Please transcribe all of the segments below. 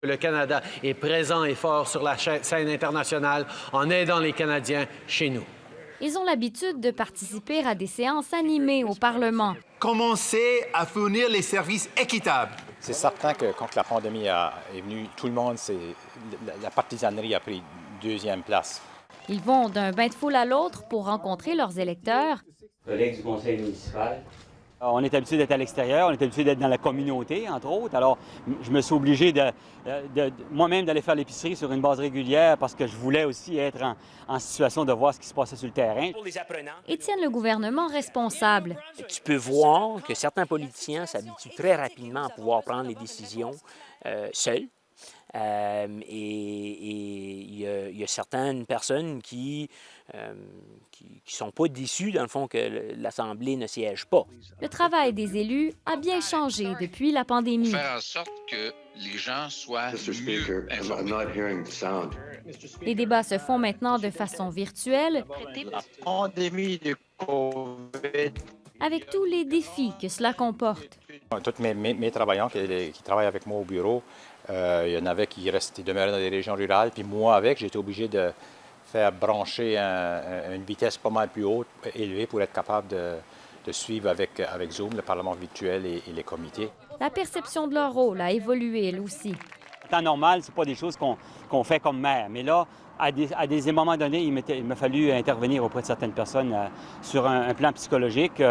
Le Canada est présent et fort sur la scène internationale en aidant les Canadiens chez nous. Ils ont l'habitude de participer à des séances animées au Parlement. Commencer à fournir les services équitables. C'est certain que quand la pandémie est venue, tout le monde, la partisanerie a pris deuxième place. Ils vont d'un bain de foule à l'autre pour rencontrer leurs électeurs. Collègues du conseil municipal. On est habitué d'être à l'extérieur, on est habitué d'être dans la communauté, entre autres. Alors, je me suis obligé moi-même d'aller faire l'épicerie sur une base régulière parce que je voulais aussi être en situation de voir ce qui se passait sur le terrain. Et tiennent le gouvernement responsable. Tu peux voir que certains politiciens s'habituent très rapidement à pouvoir prendre les décisions seuls. Et il y a certaines personnes qui sont pas déçues, dans le fond, que l'Assemblée ne siège pas. Le travail des élus a bien changé depuis la pandémie. Faire en sorte que les gens soient mieux informés. Les débats se font maintenant de façon virtuelle, La pandémie de COVID. avec tous les défis que cela comporte. Tous mes travailleurs qui travaillent avec moi au bureau, il y en avait qui demeuraient dans des régions rurales, puis moi avec, j'ai été obligé de faire brancher une vitesse pas mal plus haute, élevée, pour être capable de suivre avec Zoom le Parlement virtuel et les comités. La perception de leur rôle a évolué, elle aussi. En temps normal, ce pas des choses qu'on fait comme maire. Mais là, à des moments donnés, il m'a fallu intervenir auprès de certaines personnes sur un plan psychologique.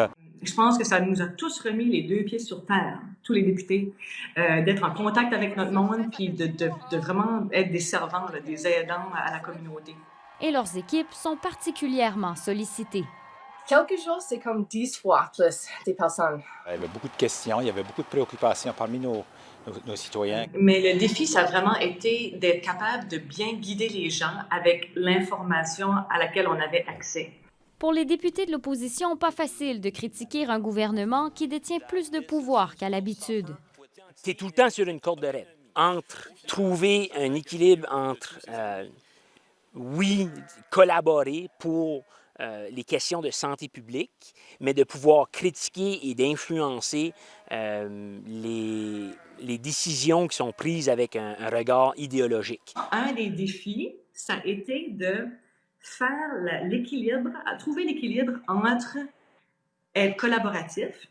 Je pense que ça nous a tous remis les deux pieds sur terre, tous les députés, d'être en contact avec notre monde, puis de vraiment être des servants, là, des aidants à la communauté. Et leurs équipes sont particulièrement sollicitées. Quelques jours, c'est comme 10 fois plus des personnes. Il y avait beaucoup de questions, il y avait beaucoup de préoccupations parmi nos citoyens. Mais le défi, ça a vraiment été d'être capable de bien guider les gens avec l'information à laquelle on avait accès. Pour les députés de l'opposition, pas facile de critiquer un gouvernement qui détient plus de pouvoir qu'à l'habitude. C'est tout le temps sur une corde raide. Trouver un équilibre entre, collaborer pour les questions de santé publique, mais de pouvoir critiquer et d'influencer les décisions qui sont prises avec un regard idéologique. Un des défis, ça a été de faire l'équilibre, trouver l'équilibre entre être collaboratif,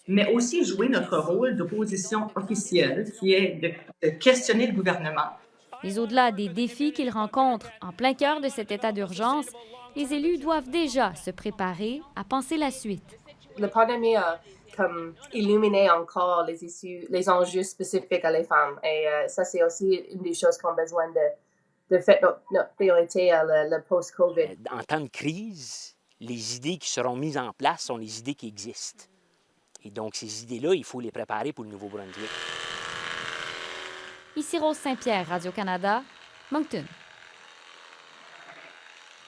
mais aussi jouer notre rôle d'opposition officielle, qui est de questionner le gouvernement. Mais au-delà des défis qu'ils rencontrent en plein cœur de cet état d'urgence, les élus doivent déjà se préparer à penser la suite. La pandémie a comme illuminé encore les issues, les enjeux spécifiques à les femmes. Et ça, c'est aussi une des choses qu'on a besoin de faire notre priorité à le post-COVID. En temps de crise, les idées qui seront mises en place sont les idées qui existent. Et donc, ces idées-là, il faut les préparer pour le Nouveau-Brunswick. Ici Rose Saint-Pierre, Radio-Canada, Moncton.